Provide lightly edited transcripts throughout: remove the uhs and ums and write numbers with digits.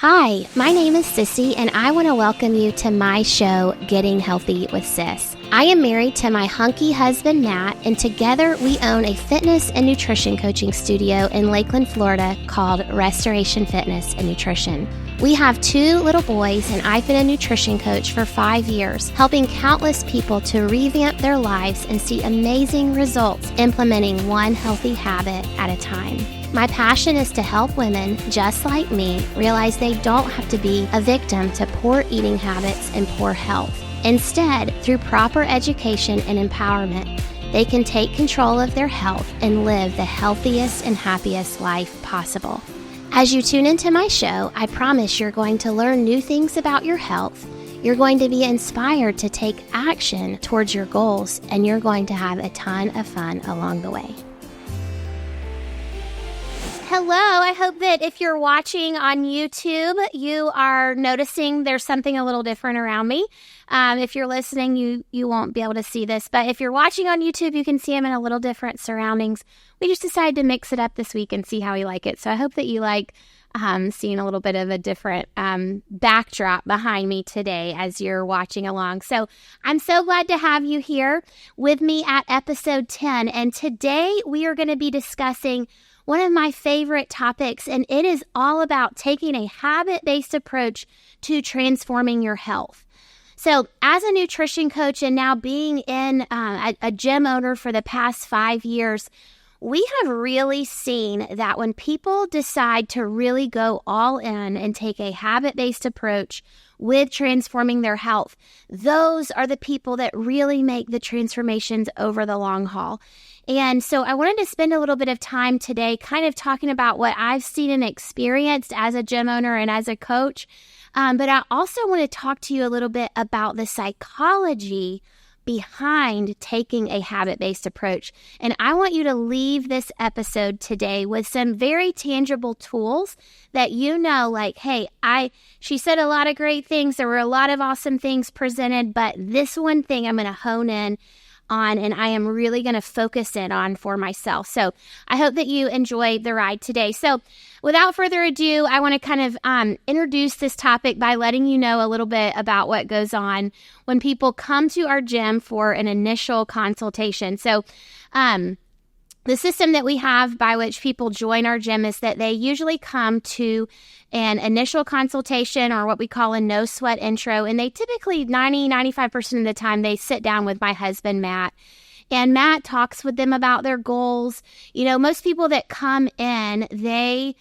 Hi, my name is Sissy, and I want to welcome you to my show, Getting Healthy with Sis. I am married to my hunky husband, Matt, and together we own a fitness and nutrition coaching studio in Lakeland, Florida called Restoration Fitness and Nutrition. We have 2 little boys, and I've been a nutrition coach for 5 years, helping countless people to revamp their lives and see amazing results implementing one healthy habit at a time. My passion is to help women just like me realize they don't have to be a victim to poor eating habits and poor health. Instead, through proper education and empowerment, they can take control of their health and live the healthiest and happiest life possible. As you tune into my show, I promise you're going to learn new things about your health. You're going to be inspired to take action towards your goals, and you're going to have a ton of fun along the way. Hello, I hope that if you're watching on YouTube, you are noticing there's something a little different around me. If you're listening, you won't be able to see this, but if you're watching on YouTube, you can see them in a little different surroundings. We just decided to mix it up this week and see how you like it. So I hope that you like seeing a little bit of a different backdrop behind me today as you're watching along. So I'm so glad to have you here with me at episode 10. And today we are going to be discussing one of my favorite topics, and it is all about taking a habit-based approach to transforming your health. So as a nutrition coach and now being in a gym owner for the past 5 years, we have really seen that when people decide to really go all in and take a habit-based approach with transforming their health, those are the people that really make the transformations over the long haul. And so I wanted to spend a little bit of time today kind of talking about what I've seen and experienced as a gym owner and as a coach. But I also want to talk to you a little bit about the psychology behind taking a habit-based approach. And I want you to leave this episode today with some very tangible tools that you know, like, hey, she said a lot of great things. There were a lot of awesome things presented, but this one thing I'm going to hone in on, and I am really going to focus in on for myself. So I hope that you enjoy the ride today. So without further ado, I want to kind of introduce this topic by letting you know a little bit about what goes on when people come to our gym for an initial consultation. So the system that we have by which people join our gym is that they usually come to an initial consultation, or what we call a no sweat intro. And they typically 95% of the time they sit down with my husband, Matt. And Matt talks with them about their goals. You know, most people that come in, they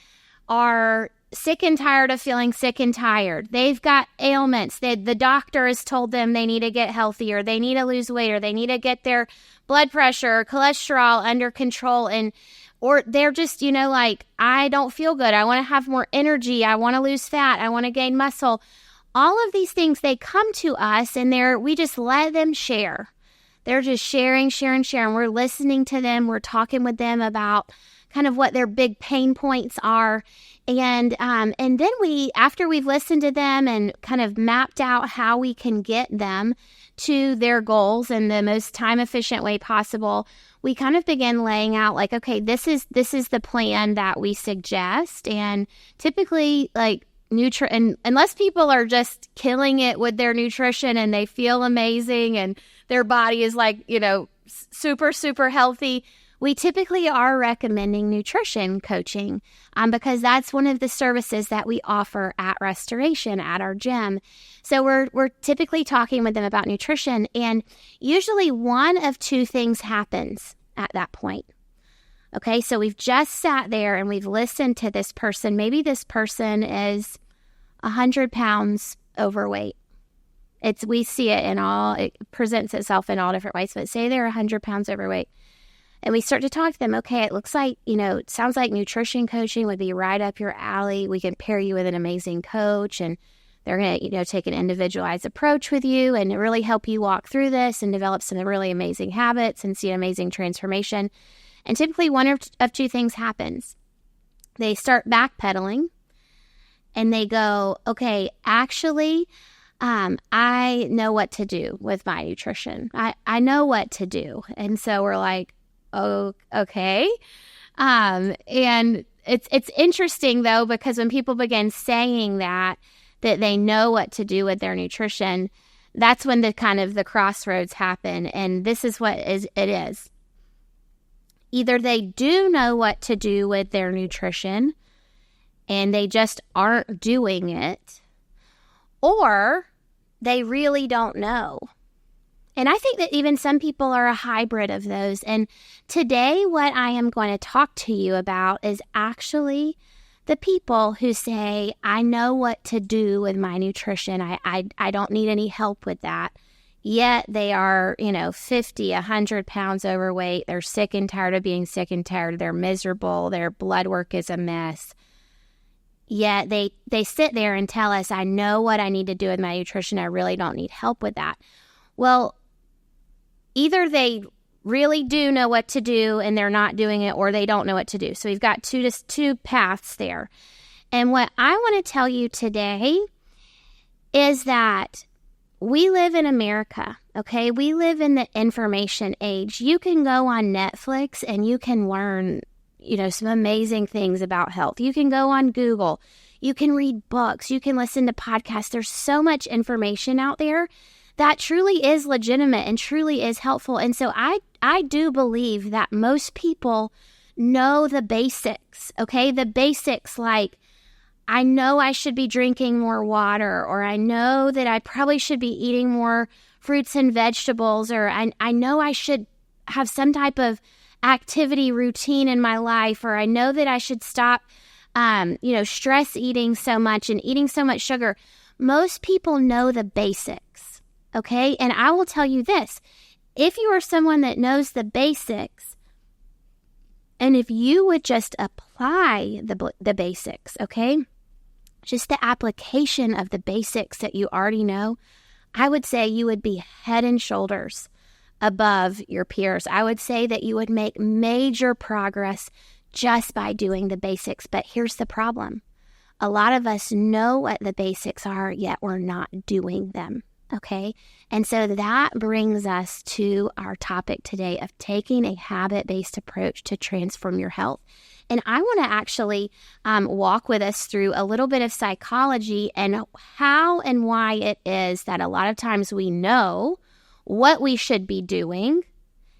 are sick and tired of feeling sick and tired. They've got ailments. The doctor has told them they need to get healthier, they need to lose weight, or they need to get their blood pressure or cholesterol under control. Or they're just, like, I don't feel good. I want to have more energy. I want to lose fat. I want to gain muscle. All of these things, they come to us and we just let them share. They're just sharing. We're listening to them. We're talking with them about kind of what their big pain points are. And then after we've listened to them and kind of mapped out how we can get them to their goals in the most time efficient way possible, we kind of begin laying out like, okay, this is the plan that we suggest. And typically, like, and unless people are just killing it with their nutrition and they feel amazing and their body is like, super, super healthy, we typically are recommending nutrition coaching because that's one of the services that we offer at Restoration at our gym. So we're typically talking with them about nutrition, and usually one of 2 things happens at that point. Okay, so we've just sat there and we've listened to this person. Maybe this person is 100 pounds overweight. We see it it presents itself in all different ways, but say they're 100 pounds overweight. And we start to talk to them. Okay, it looks like, it sounds like nutrition coaching would be right up your alley. We can pair you with an amazing coach, and they're going to, take an individualized approach with you and really help you walk through this and develop some really amazing habits and see an amazing transformation. And typically one of 2 things happens. They start backpedaling and they go, okay, actually, I know what to do with my nutrition. I know what to do. And so we're like, oh, okay. And it's interesting though, because when people begin saying that they know what to do with their nutrition, that's when the kind of the crossroads happen. And this is what it is. Either they do know what to do with their nutrition and they just aren't doing it, or they really don't know. And I think that even some people are a hybrid of those. And today, what I am going to talk to you about is actually the people who say, I know what to do with my nutrition. I don't need any help with that. Yet they are, 50, 100 pounds overweight. They're sick and tired of being sick and tired. They're miserable. Their blood work is a mess. Yet they sit there and tell us, I know what I need to do with my nutrition. I really don't need help with that. Well, either they really do know what to do and they're not doing it, or they don't know what to do. So we've got two paths there. And what I want to tell you today is that we live in America, okay? We live in the information age. You can go on Netflix and you can learn, some amazing things about health. You can go on Google. You can read books. You can listen to podcasts. There's so much information out there that truly is legitimate and truly is helpful. And so I do believe that most people know the basics, okay? The basics like, I know I should be drinking more water, or I know that I probably should be eating more fruits and vegetables, or I know I should have some type of activity routine in my life, or I know that I should stop, stress eating so much and eating so much sugar. Most people know the basics, okay? And I will tell you this, if you are someone that knows the basics, and if you would just apply the basics, okay? Just the application of the basics that you already know, I would say you would be head and shoulders above your peers. I would say that you would make major progress just by doing the basics. But here's the problem. A lot of us know what the basics are, yet we're not doing them, okay? And so that brings us to our topic today of taking a habit-based approach to transform your health. And I want to actually walk with us through a little bit of psychology and how and why it is that a lot of times we know what we should be doing,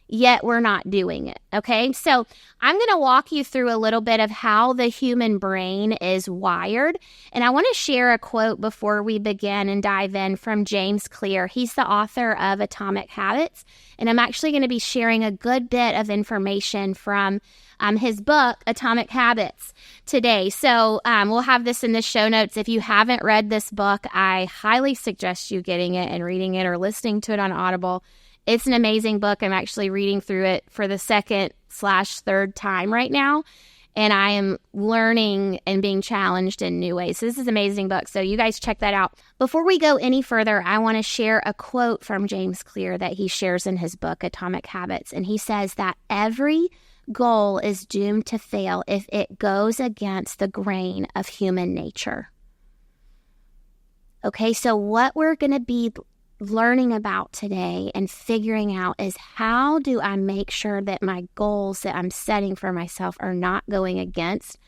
yet we're not doing it, okay? So I'm going to walk you through a little bit of how the human brain is wired. And I want to share a quote before we begin and dive in from James Clear. He's the author of Atomic Habits. And I'm actually going to be sharing a good bit of information from his book, Atomic Habits, today. So we'll have this in the show notes. If you haven't read this book, I highly suggest you getting it and reading it or listening to it on Audible. It's an amazing book. I'm actually reading through it for the second/third time right now, and I am learning and being challenged in new ways. So this is an amazing book, so you guys check that out. Before we go any further, I want to share a quote from James Clear that he shares in his book, Atomic Habits, and he says that every goal is doomed to fail if it goes against the grain of human nature. Okay, so what we're going to be learning about today and figuring out is how do I make sure that my goals that I'm setting for myself are not going against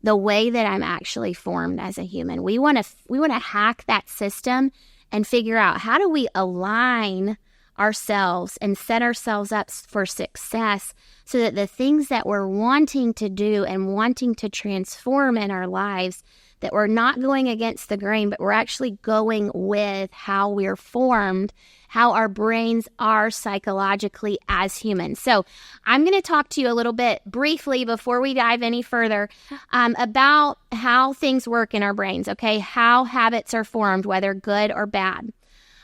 the way that I'm actually formed as a human. We want to hack that system and figure out how do we align ourselves and set ourselves up for success so that the things that we're wanting to do and wanting to transform in our lives, that we're not going against the grain, but we're actually going with how we're formed, how our brains are psychologically as humans. So I'm going to talk to you a little bit briefly before we dive any further about how things work in our brains, okay? How habits are formed, whether good or bad,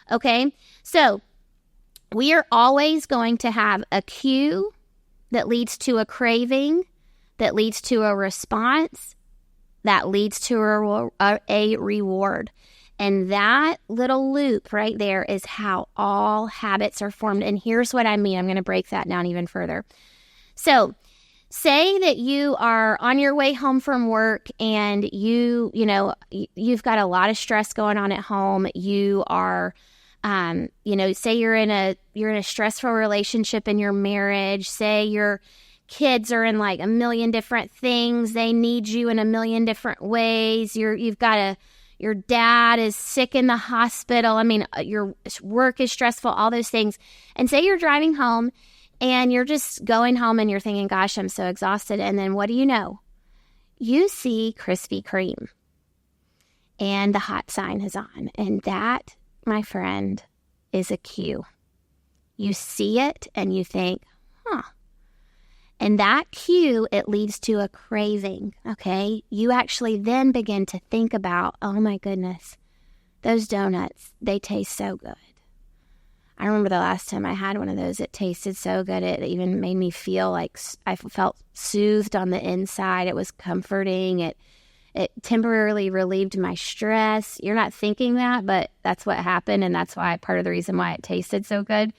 okay? So we are always going to have a cue that leads to a craving, that leads to a response, that leads to a reward. And that little loop right there is how all habits are formed. And here's what I mean. I'm going to break that down even further. So say that you are on your way home from work and you've got a lot of stress going on at home. You are say you're in a stressful relationship in your marriage. Say your kids are in like a million different things. They need you in a million different ways. Your dad is sick in the hospital. I mean, your work is stressful, all those things. And say you're driving home and you're just going home and you're thinking, gosh, I'm so exhausted. And then what do you know? You see Krispy Kreme and the hot sign is on. And that, my friend, is a cue. You see it and you think, And that cue, it leads to a craving, okay? You actually then begin to think about, oh my goodness, those donuts, they taste so good. I remember the last time I had one of those, it tasted so good. It even made me feel like I felt soothed on the inside. It was comforting. It temporarily relieved my stress. You're not thinking that, but that's what happened, and that's why part of the reason why it tasted so good.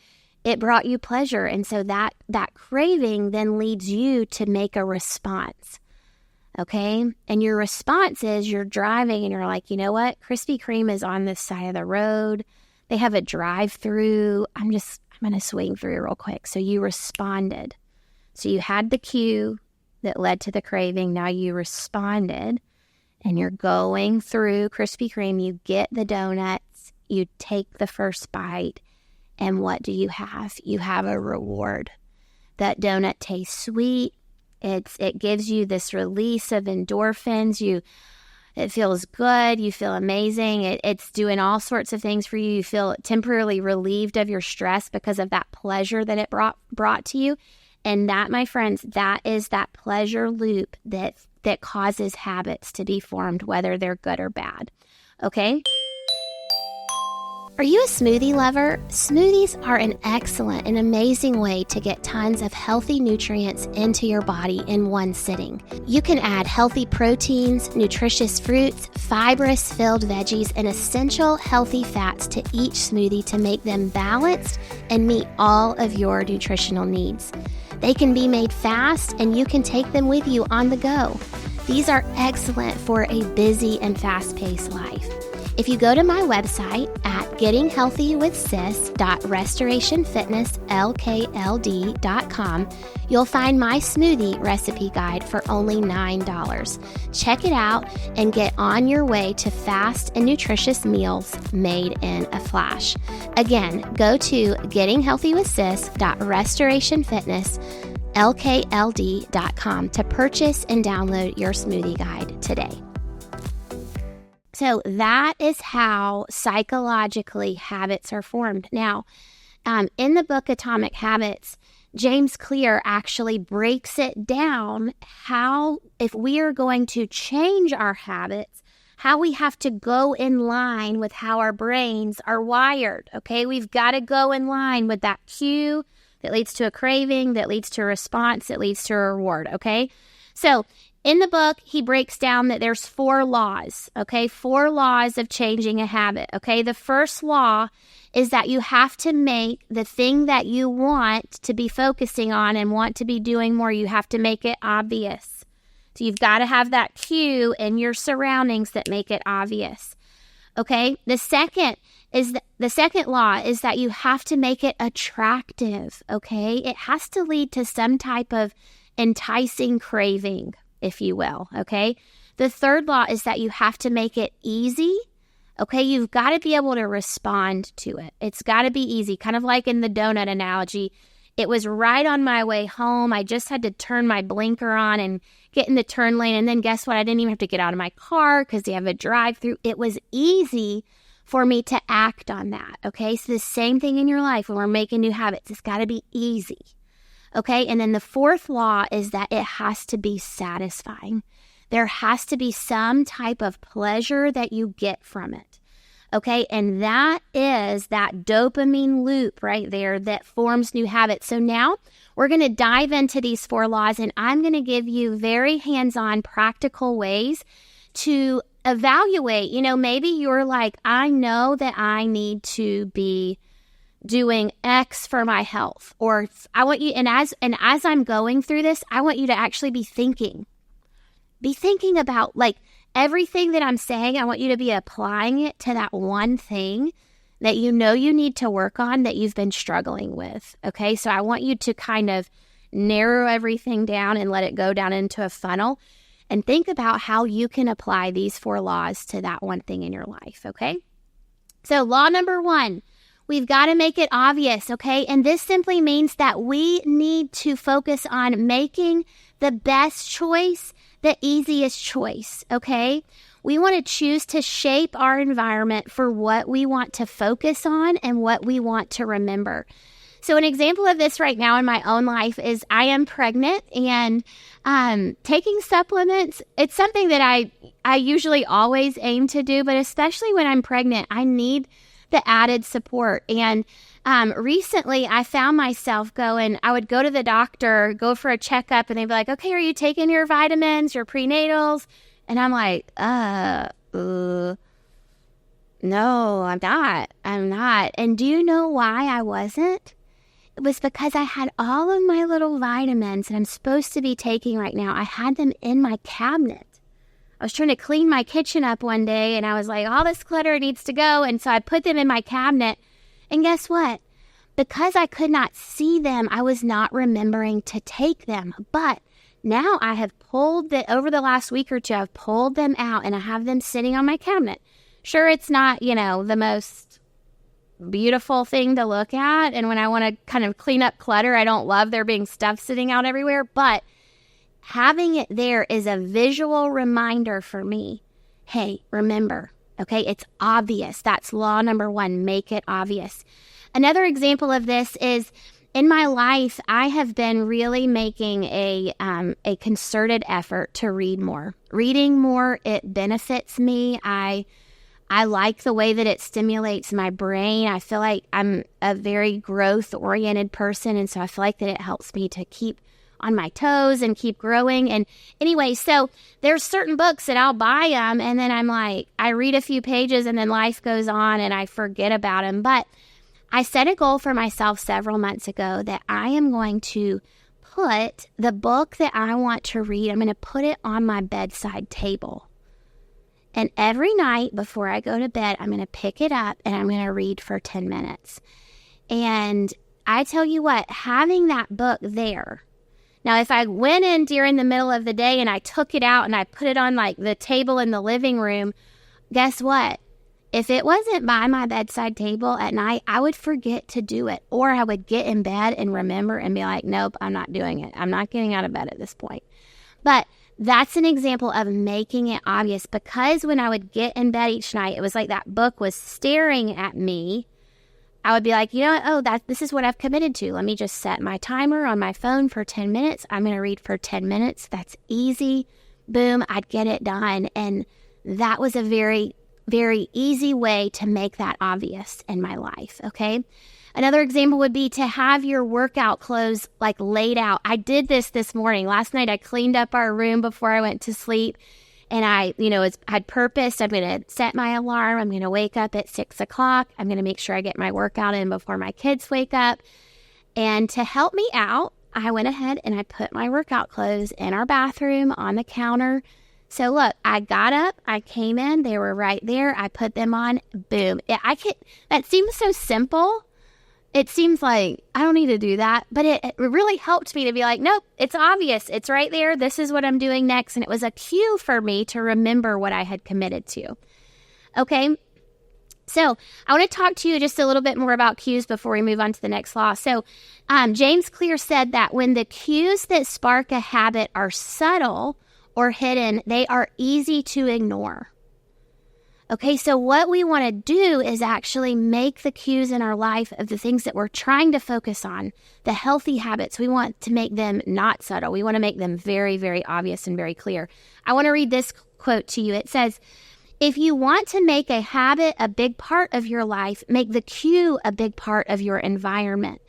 It brought you pleasure, and so that craving then leads you to make a response, okay? And your response is you're driving and you're like, you know what? Krispy Kreme is on this side of the road. They have a drive-through. I'm going to swing through real quick. So you responded. So you had the cue that led to the craving. Now you responded, and you're going through Krispy Kreme. You get the donuts. You take the first bite. And what do you have? You have a reward. That donut tastes sweet. It gives you this release of endorphins. It feels good. You feel amazing. It's doing all sorts of things for you. You feel temporarily relieved of your stress because of that pleasure that it brought to you. And that, my friends, that is that pleasure loop that causes habits to be formed, whether they're good or bad. Okay? Are you a smoothie lover? Smoothies are an excellent and amazing way to get tons of healthy nutrients into your body in one sitting. You can add healthy proteins, nutritious fruits, fibrous-filled veggies, and essential healthy fats to each smoothie to make them balanced and meet all of your nutritional needs. They can be made fast, and you can take them with you on the go. These are excellent for a busy and fast-paced life. If you go to my website at gettinghealthywithsis.restorationfitnesslkld.com, you'll find my smoothie recipe guide for only $9. Check it out and get on your way to fast and nutritious meals made in a flash. Again, go to gettinghealthywithsis.restorationfitnesslkld.com to purchase and download your smoothie guide today. So that is how psychologically habits are formed. Now, in the book Atomic Habits, James Clear actually breaks it down how, if we are going to change our habits, how we have to go in line with how our brains are wired, okay? We've got to go in line with that cue that leads to a craving, that leads to a response, that leads to a reward, okay? So in the book, he breaks down that there's 4 laws, okay? 4 laws of changing a habit, okay? The first law is that you have to make the thing that you want to be focusing on and want to be doing more, you have to make it obvious. So you've got to have that cue in your surroundings that make it obvious, okay? The second law is that you have to make it attractive, okay? It has to lead to some type of enticing craving, if you will, okay? The third law is that you have to make it easy, okay? You've got to be able to respond to it. It's got to be easy, kind of like in the donut analogy. It was right on my way home. I just had to turn my blinker on and get in the turn lane, and then guess what? I didn't even have to get out of my car because they have a drive-through. It was easy for me to act on that, okay? So the same thing in your life when we're making new habits. It's got to be easy. Okay, and then the fourth law is that it has to be satisfying. There has to be some type of pleasure that you get from it. Okay, and that is that dopamine loop right there that forms new habits. So now we're going to dive into these 4 laws, and I'm going to give you very hands-on practical ways to evaluate. You know, maybe you're like, I know that I need to be doing X for my health, or I want you, and as I'm going through this, I want you to actually be thinking about like everything that I'm saying. I want you to be applying it to that one thing that you know you need to work on that you've been struggling with. Okay, so I want you to kind of narrow everything down and let it go down into a funnel. And think about how you can apply these 4 laws to that one thing in your life, okay? So law number 1, we've got to make it obvious, okay? And this simply means that we need to focus on making the best choice, the easiest choice, okay? We want to choose to shape our environment for what we want to focus on and what we want to remember. So an example of this right now in my own life is I am pregnant, and taking supplements, it's something that I usually always aim to do, but especially when I'm pregnant, I need the added support. And recently I found myself I would go to the doctor, go for a checkup, and they'd be like, okay, are you taking your vitamins, your prenatals? And I'm like, no, I'm not. And do you know why I wasn't? It was because I had all of my little vitamins that I'm supposed to be taking right now. I had them in my cabinet. I was trying to clean my kitchen up one day, and I was like, all this clutter needs to go. And so I put them in my cabinet. And guess what? Because I could not see them, I was not remembering to take them. But now I have over the last week or two, I've pulled them out, and I have them sitting on my cabinet. Sure, it's not, the most beautiful thing to look at. And when I want to kind of clean up clutter, I don't love there being stuff sitting out everywhere. But having it there is a visual reminder for me. Hey, remember, okay? It's obvious. That's law number 1. Make it obvious. Another example of this is in my life, I have been really making a concerted effort to read more. Reading more, it benefits me. I like the way that it stimulates my brain. I feel like I'm a very growth-oriented person, and so I feel like that it helps me to keep on my toes and keep growing. And anyway, so there's certain books that I'll buy them, and then I'm like, I read a few pages, and then life goes on, and I forget about them. But I set a goal for myself several months ago that I am going to put the book that I want to read, I'm going to put it on my bedside table. And every night before I go to bed, I'm going to pick it up and I'm going to read for 10 minutes. And I tell you what, having that book there. Now, if I went in during the middle of the day and I took it out and I put it on like the table in the living room, guess what? If it wasn't by my bedside table at night, I would forget to do it. Or I would get in bed and remember and be like, nope, I'm not doing it. I'm not getting out of bed at this point. But that's an example of making it obvious, because when I would get in bed each night, it was like that book was staring at me. I would be like, this is what I've committed to. Let me just set my timer on my phone for 10 minutes. I'm going to read for 10 minutes. That's easy. Boom, I'd get it done. And that was a very, very easy way to make that obvious in my life, okay? Another example would be to have your workout clothes like laid out. I did this morning. Last night I cleaned up our room before I went to sleep, and I had purposed, I'm going to set my alarm. I'm going to wake up at 6 o'clock. I'm going to make sure I get my workout in before my kids wake up. And to help me out, I went ahead and I put my workout clothes in our bathroom on the counter. So look, I got up, I came in, they were right there. I put them on, boom. That seems so simple. It seems like I don't need to do that, but it really helped me to be like, nope, it's obvious. It's right there. This is what I'm doing next. And it was a cue for me to remember what I had committed to. Okay. So I want to talk to you just a little bit more about cues before we move on to the next law. So James Clear said that when the cues that spark a habit are subtle or hidden, they are easy to ignore. Okay, so what we want to do is actually make the cues in our life of the things that we're trying to focus on, the healthy habits. We want to make them not subtle. We want to make them very, very obvious and very clear. I want to read this quote to you. It says, if you want to make a habit a big part of your life, make the cue a big part of your environment.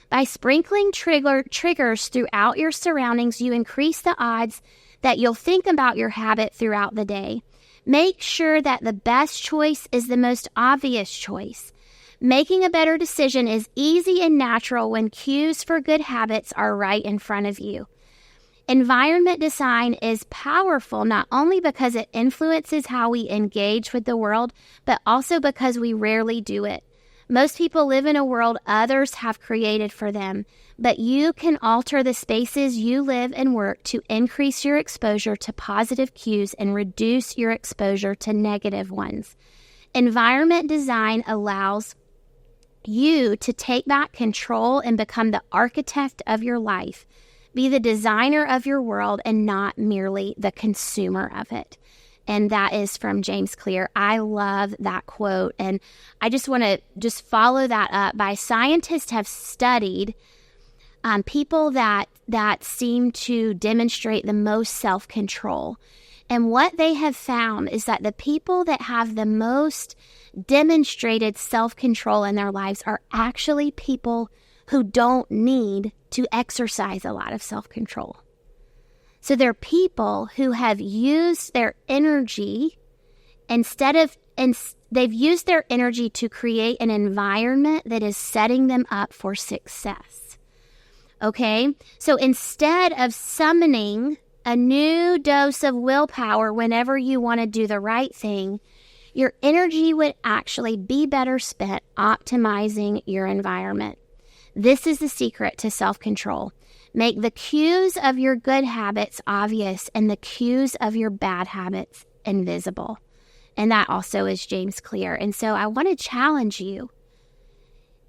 By sprinkling triggers throughout your surroundings, you increase the odds that you'll think about your habit throughout the day. Make sure that the best choice is the most obvious choice. Making a better decision is easy and natural when cues for good habits are right in front of you. Environment design is powerful not only because it influences how we engage with the world, but also because we rarely do it. Most people live in a world others have created for them, but you can alter the spaces you live and work to increase your exposure to positive cues and reduce your exposure to negative ones. Environment design allows you to take back control and become the architect of your life. Be the designer of your world and not merely the consumer of it. And that is from James Clear. I love that quote. And I just want to follow that up by scientists have studied people that seem to demonstrate the most self-control. And what they have found is that the people that have the most demonstrated self-control in their lives are actually people who don't need to exercise a lot of self-control. So they're people who have used their energy they've used their energy to create an environment that is setting them up for success. Okay? So instead of summoning a new dose of willpower whenever you want to do the right thing, your energy would actually be better spent optimizing your environment. This is the secret to self-control. Make the cues of your good habits obvious and the cues of your bad habits invisible. And that also is James Clear. And so I want to challenge you.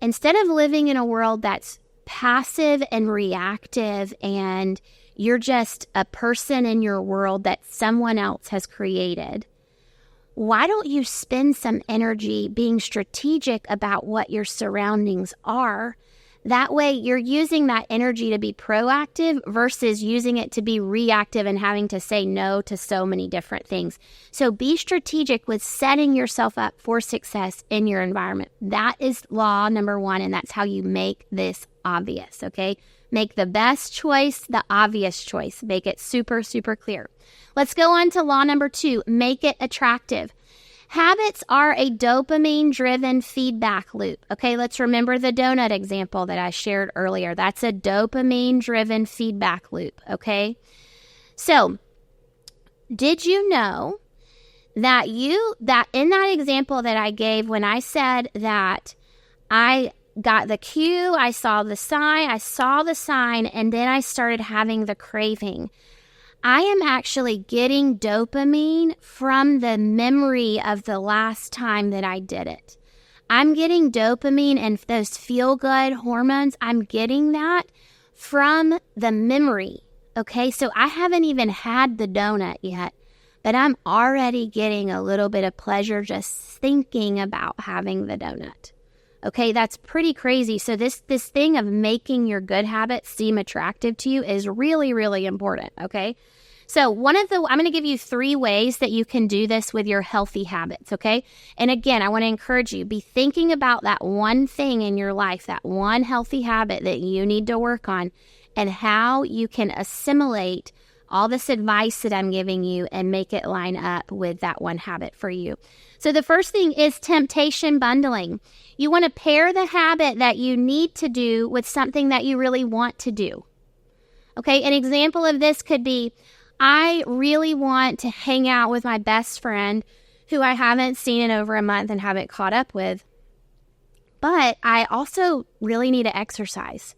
Instead of living in a world that's passive and reactive and you're just a person in your world that someone else has created, why don't you spend some energy being strategic about what your surroundings are? That way, you're using that energy to be proactive versus using it to be reactive and having to say no to so many different things. So be strategic with setting yourself up for success in your environment. That is law number one, and that's how you make this obvious, okay? Make the best choice the obvious choice. Make it super, super clear. Let's go on to law number 2. Make it attractive. Habits are a dopamine-driven feedback loop. Okay, let's remember the donut example that I shared earlier. That's a dopamine-driven feedback loop, okay? So, did you know that in that example that I gave when I said that I got the cue, I saw the sign, and then I started having the craving. I am actually getting dopamine from the memory of the last time that I did it. I'm getting dopamine and those feel-good hormones. I'm getting that from the memory, okay? So I haven't even had the donut yet, but I'm already getting a little bit of pleasure just thinking about having the donut. Okay, that's pretty crazy. So this thing of making your good habits seem attractive to you is really, really important, okay? So I'm going to give you 3 ways that you can do this with your healthy habits, okay? And again, I want to encourage you, be thinking about that one thing in your life, that one healthy habit that you need to work on, and how you can assimilate all this advice that I'm giving you and make it line up with that one habit for you. So the first thing is temptation bundling. You want to pair the habit that you need to do with something that you really want to do. Okay, an example of this could be, I really want to hang out with my best friend who I haven't seen in over a month and haven't caught up with. But I also really need to exercise.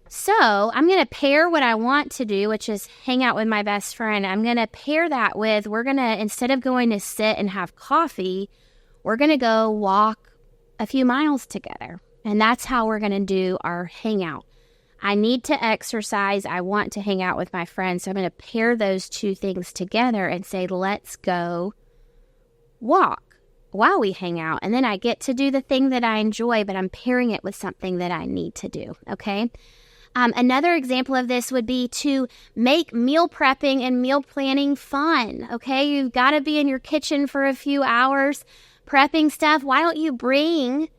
So I'm going to pair what I want to do, which is hang out with my best friend. I'm going to pair that with, instead of going to sit and have coffee, we're going to go walk a few miles together. And that's how we're going to do our hangout. I need to exercise. I want to hang out with my friends. So I'm going to pair those 2 things together and say, let's go walk while we hang out. And then I get to do the thing that I enjoy, but I'm pairing it with something that I need to do. Okay. Another example of this would be to make meal prepping and meal planning fun. Okay. You've got to be in your kitchen for a few hours prepping stuff. Why don't you bring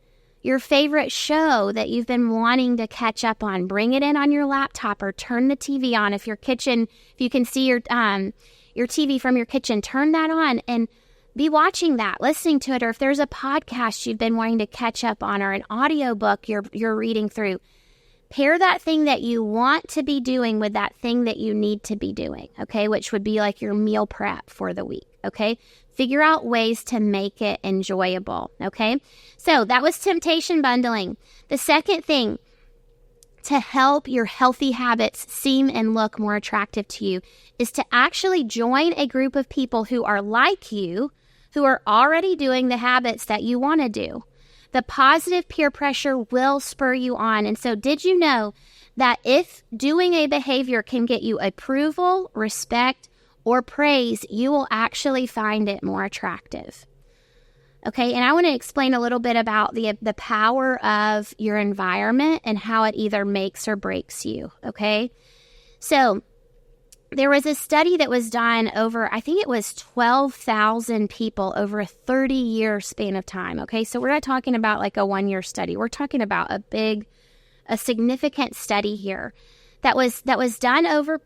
your favorite show that you've been wanting to catch up on? Bring it in on your laptop or turn the TV on. If you can see your TV from your kitchen, turn that on and be watching that, listening to it. Or if there's a podcast you've been wanting to catch up on or an audiobook you're reading through, pair that thing that you want to be doing with that thing that you need to be doing, okay, which would be like your meal prep for the week, okay? Figure out ways to make it enjoyable, okay? So that was temptation bundling. The second thing to help your healthy habits seem and look more attractive to you is to actually join a group of people who are like you, who are already doing the habits that you want to do. The positive peer pressure will spur you on. And so did you know that if doing a behavior can get you approval, respect, or praise, you will actually find it more attractive? Okay, and I want to explain a little bit about the power of your environment and how it either makes or breaks you, okay? So there was a study that was done over, I think it was 12,000 people over a 30-year span of time, okay? So we're not talking about like a one-year study. We're talking about a significant study here that was done over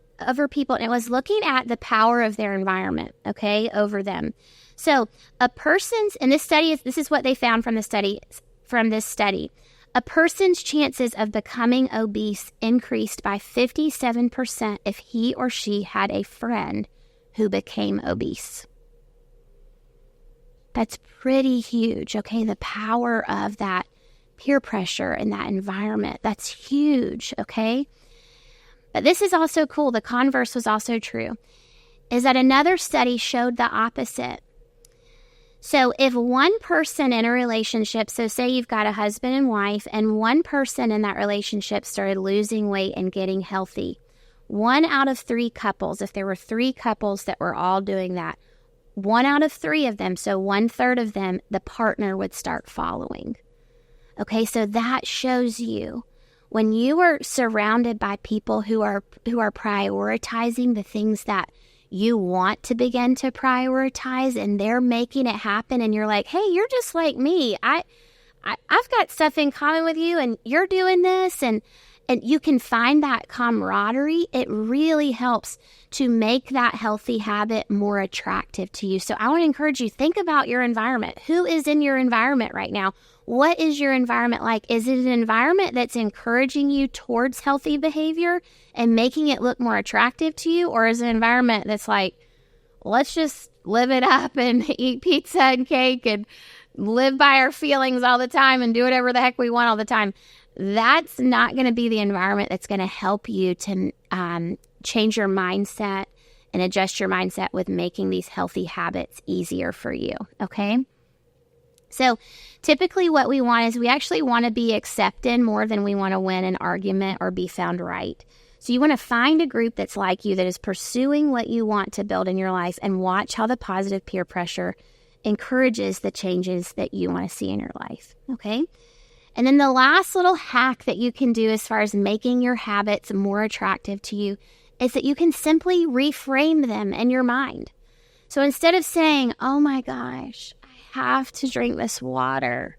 people, and it was looking at the power of their environment, okay, over them. So a person's, and this is what they found from this study, a person's chances of becoming obese increased by 57% if he or she had a friend who became obese. That's pretty huge, okay? The power of that peer pressure and that environment, that's huge, okay? But this is also cool. The converse was also true, is that another study showed the opposite. So if one person in a relationship, so say you've got a husband and wife, and one person in that relationship started losing weight and getting healthy, 1 out of 3 couples, if there were 3 couples that were all doing that, 1 out of 3 of them, so 1/3 of them, the partner would start following. Okay, so that shows you when you are surrounded by people who are prioritizing the things that you want to begin to prioritize, and they're making it happen, and you're like, hey, you're just like me. I've got stuff in common with you, and you're doing this, and you can find that camaraderie. It really helps to make that healthy habit more attractive to you. So I want to encourage you, think about your environment. Who is in your environment right now? What is your environment like? Is it an environment that's encouraging you towards healthy behavior and making it look more attractive to you? Or is it an environment that's like, let's just live it up and eat pizza and cake and live by our feelings all the time and do whatever the heck we want all the time? That's not going to be the environment that's going to help you to change your mindset and adjust your mindset with making these healthy habits easier for you, okay? So typically what we want is we actually want to be accepted more than we want to win an argument or be found right. So you want to find a group that's like you, that is pursuing what you want to build in your life, and watch how the positive peer pressure encourages the changes that you want to see in your life, okay? And then the last little hack that you can do as far as making your habits more attractive to you is that you can simply reframe them in your mind. So instead of saying, oh my gosh, have to drink this water.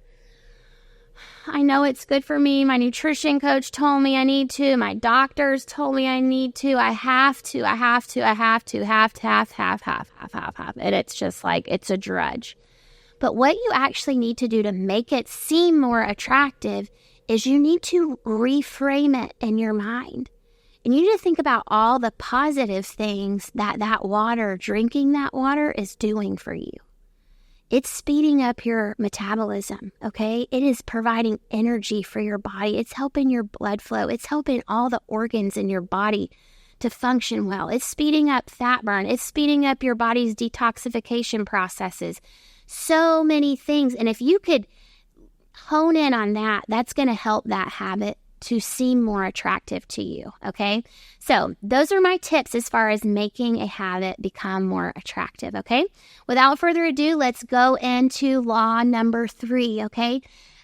I know it's good for me. My nutrition coach told me I need to. My doctors told me I need to. I have to. And it's just like, it's a drudge. But what you actually need to do to make it seem more attractive is you need to reframe it in your mind. And you need to think about all the positive things that water, drinking that water, is doing for you. It's speeding up your metabolism, okay? It is providing energy for your body. It's helping your blood flow. It's helping all the organs in your body to function well. It's speeding up fat burn. It's speeding up your body's detoxification processes. So many things. And if you could hone in on that, that's going to help that habit to seem more attractive to you, okay? So those are my tips as far as making a habit become more attractive, okay? Without further ado, let's go into law number 3, okay?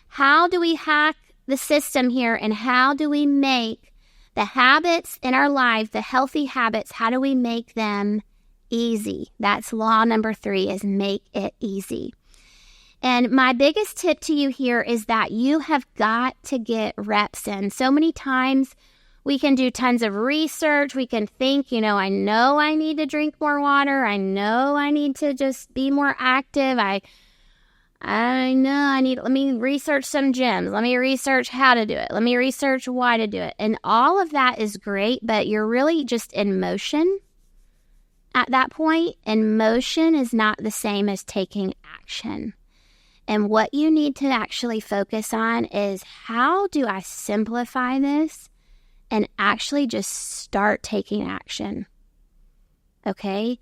How do we hack the system here, and how do we make the habits in our life, the healthy habits, how do we make them easy? That's law number 3, is make it easy. And my biggest tip to you here is that you have got to get reps in. So many times we can do tons of research. We can think, I know I need to drink more water. I know I need to just be more active. I know let me research some gyms. Let me research how to do it. Let me research why to do it. And all of that is great, but you're really just in motion at that point, and motion is not the same as taking action. And what you need to actually focus on is, how do I simplify this and actually just start taking action? Okay?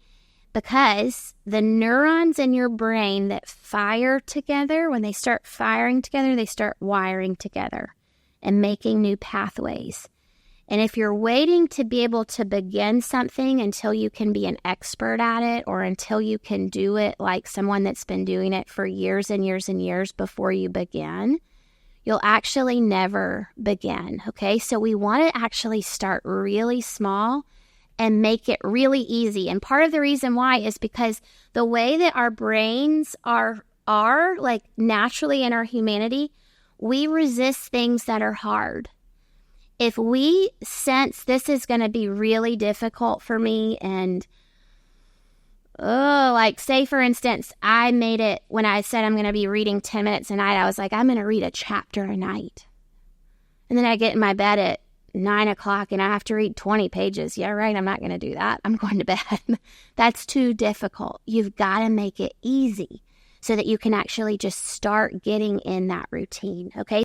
Because the neurons in your brain that fire together, when they start firing together, they start wiring together and making new pathways. And if you're waiting to be able to begin something until you can be an expert at it, or until you can do it like someone that's been doing it for years and years and years before you begin, you'll actually never begin, okay? So we want to actually start really small and make it really easy. And part of the reason why is because the way that our brains are like naturally in our humanity, we resist things that are hard. If we sense this is going to be really difficult for me, and like say for instance, I made it when I said I'm going to be reading 10 minutes a night, I was like, I'm going to read a chapter a night. And then I get in my bed at 9 o'clock and I have to read 20 pages. Yeah, right. I'm not going to do that. I'm going to bed. That's too difficult. You've got to make it easy so that you can actually just start getting in that routine. Okay.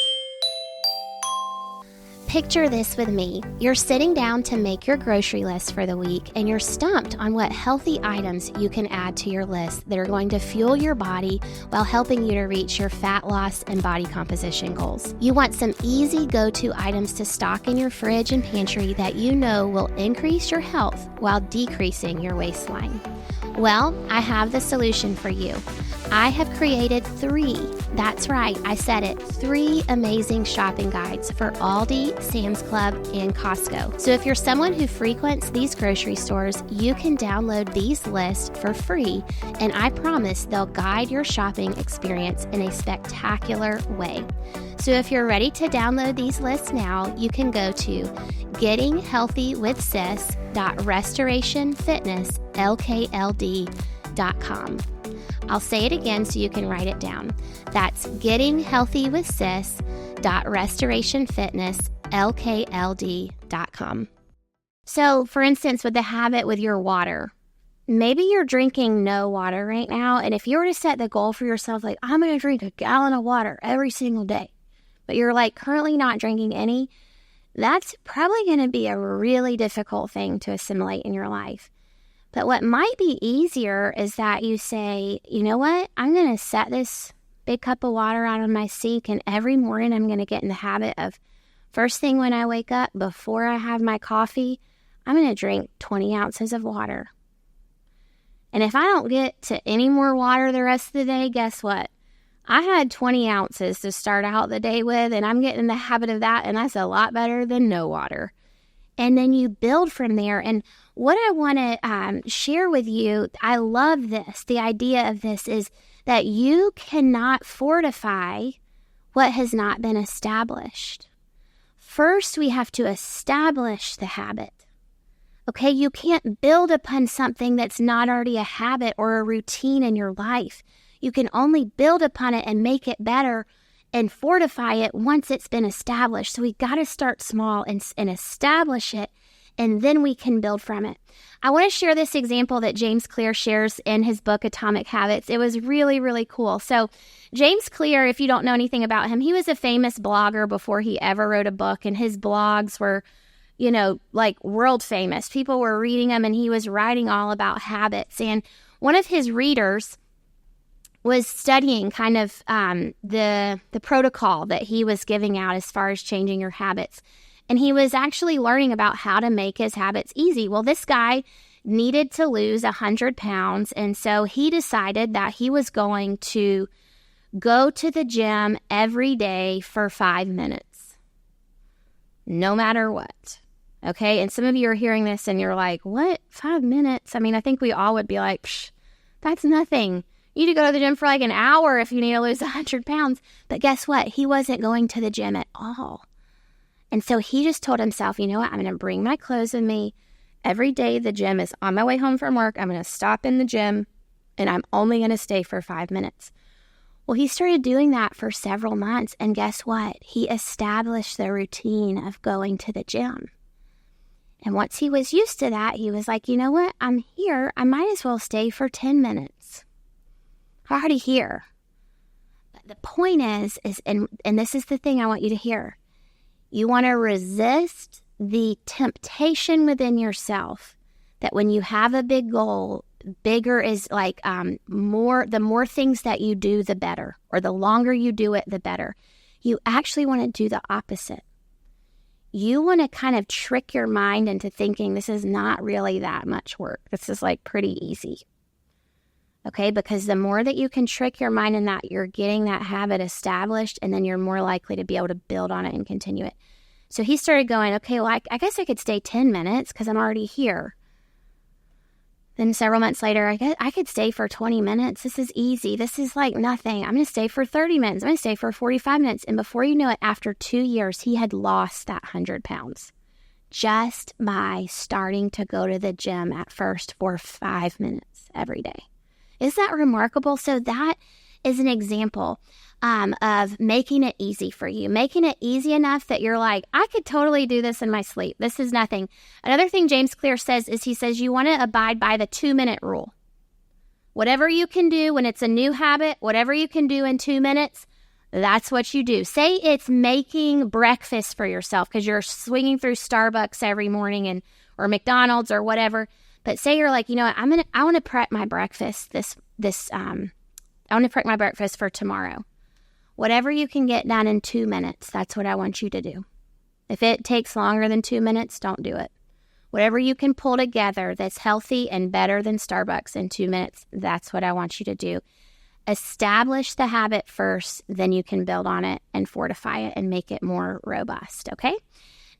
Picture this with me. You're sitting down to make your grocery list for the week, and you're stumped on what healthy items you can add to your list that are going to fuel your body while helping you to reach your fat loss and body composition goals. You want some easy go-to items to stock in your fridge and pantry that you know will increase your health while decreasing your waistline. Well, I have the solution for you. I have created 3, that's right, I said it, 3 amazing shopping guides for Aldi, Sam's Club, and Costco. So if you're someone who frequents these grocery stores, you can download these lists for free, and I promise they'll guide your shopping experience in a spectacular way. So if you're ready to download these lists now, you can go to gettinghealthywithsis.restorationfitnesslkld.com. I'll say it again so you can write it down. That's gettinghealthywithsis.restorationfitnesslkld.com. So, for instance, with the habit with your water, maybe you're drinking no water right now, and if you were to set the goal for yourself, like, I'm going to drink a gallon of water every single day, but you're like currently not drinking any, that's probably going to be a really difficult thing to assimilate in your life. But what might be easier is that you say, you know what, I'm going to set this big cup of water out on my sink, and every morning I'm going to get in the habit of, first thing when I wake up, before I have my coffee, I'm going to drink 20 ounces of water. And if I don't get to any more water the rest of the day, guess what? I had 20 ounces to start out the day with, and I'm getting in the habit of that, and that's a lot better than no water. And then you build from there. And what I want to share with you, I love this. The idea of this is that you cannot fortify what has not been established. First, we have to establish the habit. Okay, you can't build upon something that's not already a habit or a routine in your life. You can only build upon it and make it better and fortify it once it's been established. So we got to start small and establish it, and then we can build from it. I want to share this example that James Clear shares in his book, Atomic Habits. It was really, really cool. So James Clear, if you don't know anything about him, he was a famous blogger before he ever wrote a book, and his blogs were, you know, like world famous. People were reading them, and he was writing all about habits. And one of his readers was studying kind of the protocol that he was giving out as far as changing your habits. And he was actually learning about how to make his habits easy. Well, this guy needed to lose 100 pounds. And so he decided that he was going to go to the gym every day for 5 minutes, no matter what. Okay. And some of you are hearing this and you're like, what? 5 minutes? I mean, I think we all would be like, psh, that's nothing. You need to go to the gym for like an hour if you need to lose 100 pounds. But guess what? He wasn't going to the gym at all. And so he just told himself, you know what? I'm going to bring my clothes with me. Every day the gym is on my way home from work. I'm going to stop in the gym, and I'm only going to stay for 5 minutes. Well, he started doing that for several months. And guess what? He established the routine of going to the gym. And once he was used to that, he was like, you know what? I'm here. I might as well stay for 10 minutes. I'm already here. But the point is and this is the thing I want you to hear. You want to resist the temptation within yourself that when you have a big goal, bigger is like the more things that you do, the better, or the longer you do it, the better. You actually want to do the opposite. You want to kind of trick your mind into thinking this is not really that much work. This is like pretty easy. Okay, because the more that you can trick your mind in that, you're getting that habit established, and then you're more likely to be able to build on it and continue it. So he started going, okay, well, I guess I could stay 10 minutes because I'm already here. Then several months later, I could stay for 20 minutes. This is easy. This is like nothing. I'm going to stay for 30 minutes. I'm going to stay for 45 minutes. And before you know it, after 2 years, he had lost that 100 pounds just by starting to go to the gym at first for 5 minutes every day. Is that remarkable? So that is an example of making it easy for you, making it easy enough that you're like, I could totally do this in my sleep. This is nothing. Another thing James Clear says is he says you want to abide by the 2-minute rule. Whatever you can do when it's a new habit, whatever you can do in 2 minutes, that's what you do. Say it's making breakfast for yourself because you're swinging through Starbucks every morning or McDonald's or whatever. But say you're like, you know what, I want to prep my breakfast I want to prep my breakfast for tomorrow. Whatever you can get done in 2 minutes, that's what I want you to do. If it takes longer than 2 minutes, don't do it. Whatever you can pull together that's healthy and better than Starbucks in 2 minutes, that's what I want you to do. Establish the habit first, then you can build on it and fortify it and make it more robust, okay?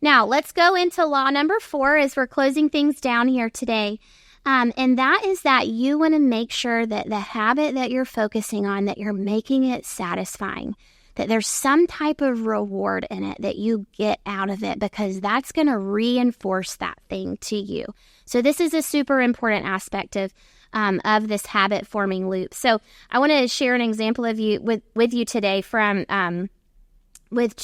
Now, let's go into law number 4 as we're closing things down here today. And that is that you want to make sure that the habit that you're focusing on, that you're making it satisfying, that there's some type of reward in it that you get out of it, because that's going to reinforce that thing to you. So this is a super important aspect of this habit forming loop. So I want to share an example of with you today from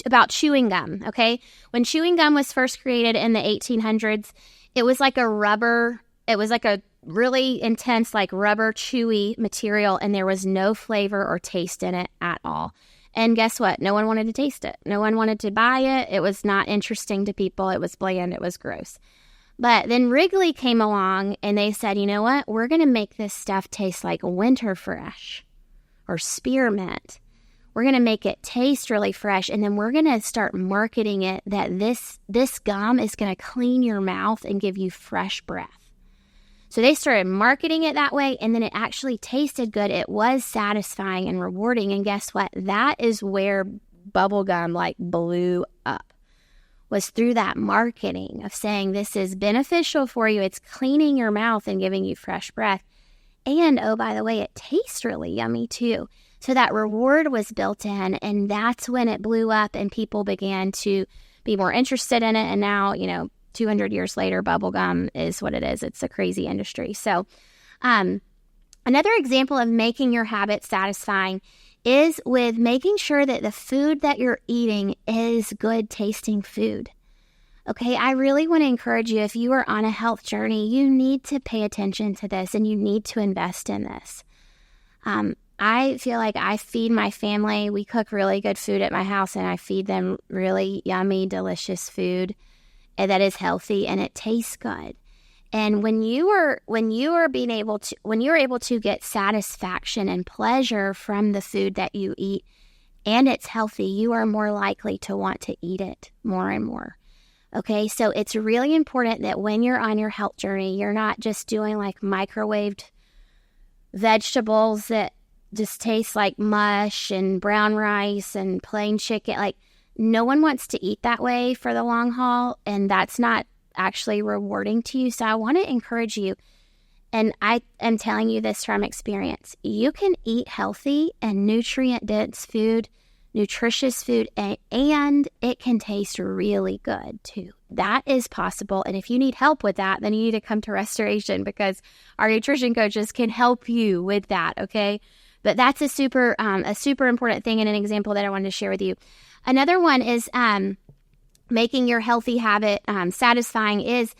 about chewing gum. Okay, when chewing gum was first created in the 1800s, it was like a rubber. It was like a really intense, like rubber chewy material, and there was no flavor or taste in it at all. And guess what? No one wanted to taste it. No one wanted to buy it. It was not interesting to people. It was bland. It was gross. But then Wrigley came along and they said, you know what? We're going to make this stuff taste like Winter Fresh or Spearmint. We're going to make it taste really fresh, and then we're going to start marketing it that this gum is going to clean your mouth and give you fresh breath. So they started marketing it that way, and then it actually tasted good. It was satisfying and rewarding, and guess what? That is where bubblegum like blew up, was through that marketing of saying this is beneficial for you. It's cleaning your mouth and giving you fresh breath. And, oh, by the way, it tastes really yummy too. So that reward was built in, and that's when it blew up and people began to be more interested in it. And now, 200 years later, bubblegum is what it is. It's a crazy industry. So another example of making your habit satisfying is with making sure that the food that you're eating is good tasting food. Okay, I really want to encourage you, if you are on a health journey, you need to pay attention to this and you need to invest in this. I feel like I feed my family. We cook really good food at my house, and I feed them really yummy, delicious food that is healthy and it tastes good. And when you're able to get satisfaction and pleasure from the food that you eat and it's healthy, you are more likely to want to eat it more and more. Okay, so it's really important that when you're on your health journey, you're not just doing like microwaved vegetables that just taste like mush and brown rice and plain chicken. Like, no one wants to eat that way for the long haul, and that's not actually rewarding to you. So I want to encourage you, and I am telling you this from experience. You can eat healthy and nutrient-dense food, nutritious food, and it can taste really good too. That is possible, and if you need help with that, then you need to come to Restoration, because our nutrition coaches can help you with that, okay? But that's a super important thing and an example that I wanted to share with you. Another one is making your healthy habit satisfying is,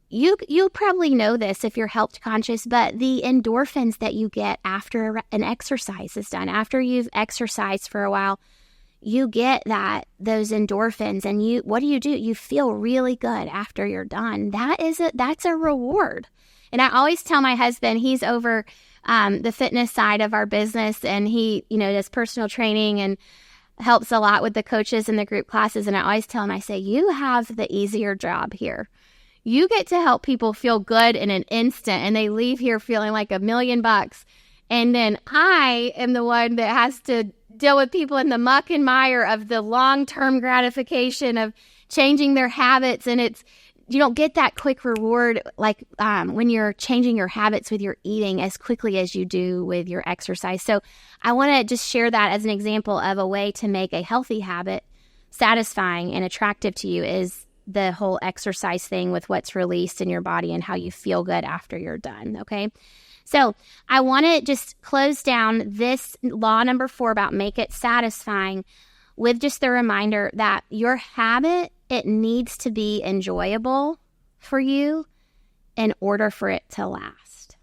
you probably know this if you're health conscious, but the endorphins that you get after an exercise is done, after you've exercised for a while, you get those endorphins, and what do? You feel really good after you're done. That's a reward. And I always tell my husband, he's over the fitness side of our business, and he, does personal training and helps a lot with the coaches and the group classes. And I always tell him, I say, you have the easier job here. You get to help people feel good in an instant, and they leave here feeling like $1 million. And then I am the one that has to deal with people in the muck and mire of the long-term gratification of changing their habits. And you don't get that quick reward like when you're changing your habits with your eating as quickly as you do with your exercise. So I want to just share that as an example of a way to make a healthy habit satisfying and attractive to you, is the whole exercise thing with what's released in your body and how you feel good after you're done, okay? So I want to just close down this law number 4 about make it satisfying with just the reminder that your habit, it needs to be enjoyable for you in order for it to last.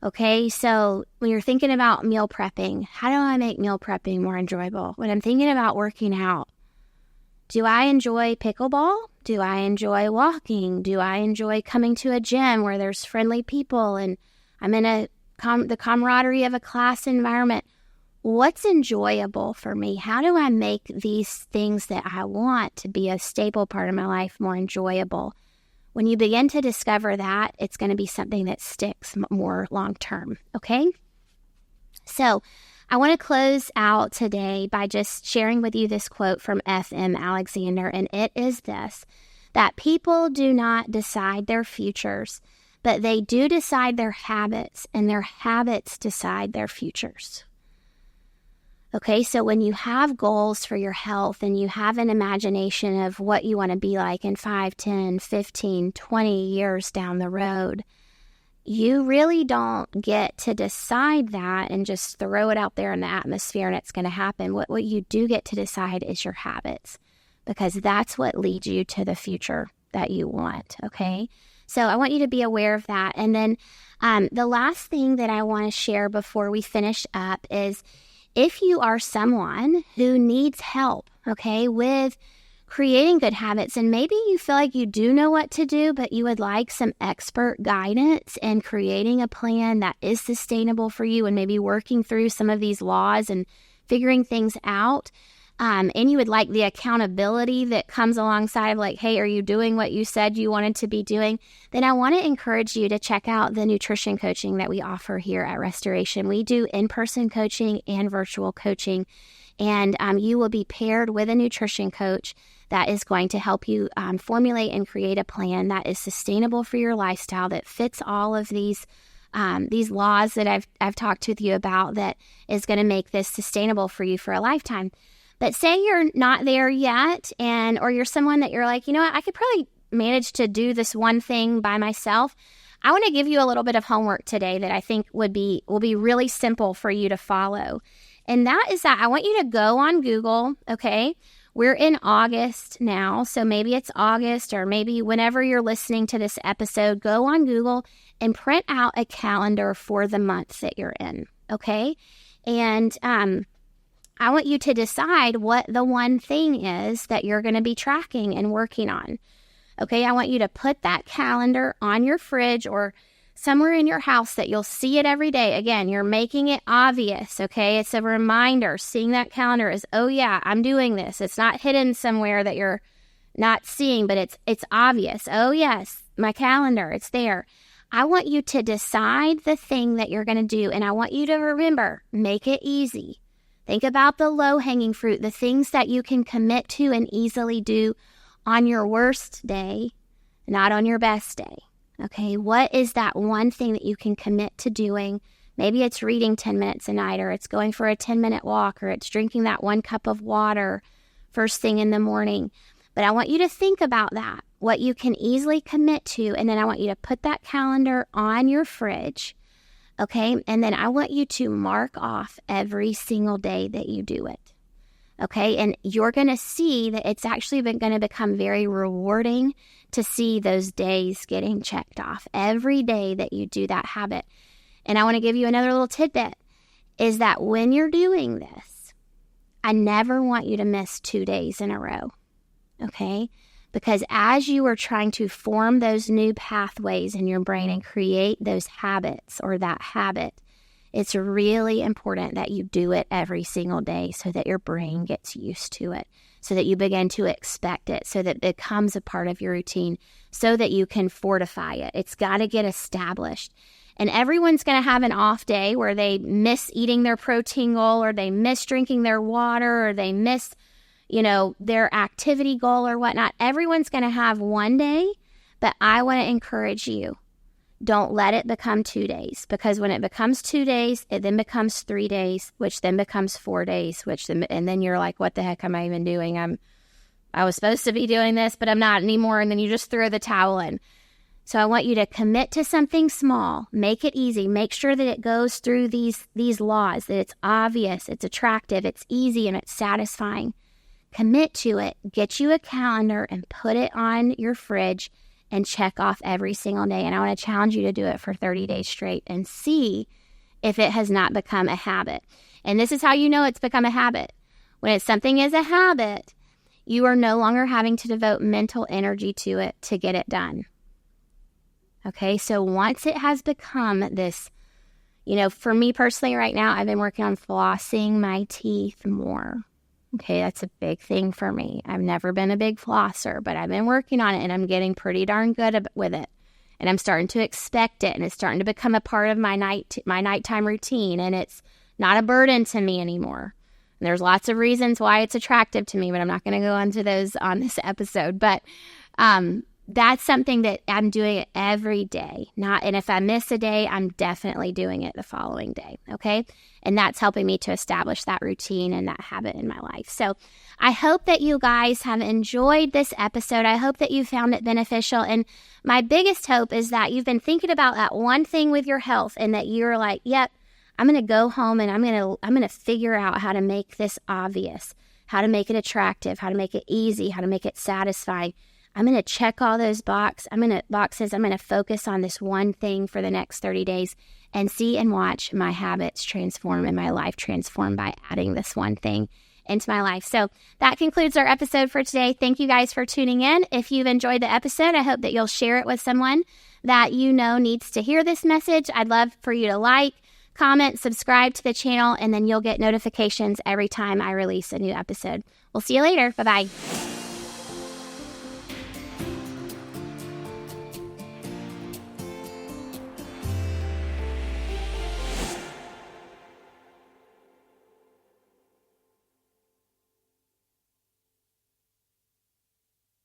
Okay, so when you're thinking about meal prepping, how do I make meal prepping more enjoyable? When I'm thinking about working out, do I enjoy pickleball? Do I enjoy walking? Do I enjoy coming to a gym where there's friendly people and I'm in the camaraderie of a class environment? What's enjoyable for me? How do I make these things that I want to be a staple part of my life more enjoyable? When you begin to discover that, it's going to be something that sticks more long term, okay? So I want to close out today by just sharing with you this quote from F.M. Alexander, and it is this, that people do not decide their futures, but they do decide their habits, and their habits decide their futures. Okay, so when you have goals for your health and you have an imagination of what you want to be like in 5, 10, 15, 20 years down the road, you really don't get to decide that and just throw it out there in the atmosphere and it's going to happen. What you do get to decide is your habits, because that's what leads you to the future that you want, okay? So I want you to be aware of that. And then the last thing that I want to share before we finish up is, if you are someone who needs help, okay, with creating good habits, and maybe you feel like you do know what to do, but you would like some expert guidance in creating a plan that is sustainable for you and maybe working through some of these laws and figuring things out, and you would like the accountability that comes alongside of like, hey, are you doing what you said you wanted to be doing? Then I want to encourage you to check out the nutrition coaching that we offer here at Restoration. We do in-person coaching and virtual coaching, and you will be paired with a nutrition coach that is going to help you formulate and create a plan that is sustainable for your lifestyle, that fits all of these laws that I've talked with you about, that is going to make this sustainable for you for a lifetime. But say you're not there yet, or you're someone that you're like, you know what, I could probably manage to do this one thing by myself. I want to give you a little bit of homework today that I think will be really simple for you to follow. And that is that I want you to go on Google, okay? We're in August now, so maybe it's August, or maybe whenever you're listening to this episode, go on Google and print out a calendar for the month that you're in, okay? And I want you to decide what the one thing is that you're going to be tracking and working on. Okay, I want you to put that calendar on your fridge or somewhere in your house that you'll see it every day. Again, you're making it obvious, okay? It's a reminder. Seeing that calendar is, oh yeah, I'm doing this. It's not hidden somewhere that you're not seeing, but it's obvious. Oh yes, my calendar, it's there. I want you to decide the thing that you're going to do, and I want you to remember, make it easy. Think about the low-hanging fruit, the things that you can commit to and easily do on your worst day, not on your best day. Okay, what is that one thing that you can commit to doing? Maybe it's reading 10 minutes a night, or it's going for a 10-minute walk, or it's drinking that 1 cup of water first thing in the morning. But I want you to think about that, what you can easily commit to, and then I want you to put that calendar on your fridge. Okay, and then I want you to mark off every single day that you do it. Okay, and you're going to see that it's actually going to become very rewarding to see those days getting checked off every day that you do that habit. And I want to give you another little tidbit, is that when you're doing this, I never want you to miss 2 days in a row, okay? Because as you are trying to form those new pathways in your brain and create those habits or that habit, it's really important that you do it every single day so that your brain gets used to it, so that you begin to expect it, so that it becomes a part of your routine, so that you can fortify it. It's got to get established. And everyone's going to have an off day where they miss eating their protein goal, or they miss drinking their water, or they miss, their activity goal or whatnot. Everyone's going to have one day, but I want to encourage you. Don't let it become 2 days, because when it becomes 2 days, it then becomes 3 days, which then becomes 4 days, and then you're like, what the heck am I even doing? I was supposed to be doing this, but I'm not anymore. And then you just throw the towel in. So I want you to commit to something small, make it easy, make sure that it goes through these laws, that it's obvious, it's attractive, it's easy, and it's satisfying. Commit to it, get you a calendar and put it on your fridge and check off every single day. And I want to challenge you to do it for 30 days straight and see if it has not become a habit. And this is how you know it's become a habit. When something is a habit, you are no longer having to devote mental energy to it to get it done. Okay, so once it has become this, for me personally right now, I've been working on flossing my teeth more. Okay, that's a big thing for me. I've never been a big flosser, but I've been working on it, and I'm getting pretty darn good with it. And I'm starting to expect it, and it's starting to become a part of my nighttime routine, and it's not a burden to me anymore. And there's lots of reasons why it's attractive to me, but I'm not going to go into those on this episode. But that's something that I'm doing it every day. And if I miss a day, I'm definitely doing it the following day, okay? And that's helping me to establish that routine and that habit in my life. So I hope that you guys have enjoyed this episode. I hope that you found it beneficial. And my biggest hope is that you've been thinking about that one thing with your health, and that you're like, yep, I'm going to go home and I'm going to figure out how to make this obvious, how to make it attractive, how to make it easy, how to make it satisfying. I'm going to check all those boxes. I'm going to focus on this one thing for the next 30 days and see and watch my habits transform and my life transform by adding this one thing into my life. So that concludes our episode for today. Thank you guys for tuning in. If you've enjoyed the episode, I hope that you'll share it with someone that needs to hear this message. I'd love for you to like, comment, subscribe to the channel, and then you'll get notifications every time I release a new episode. We'll see you later. Bye-bye.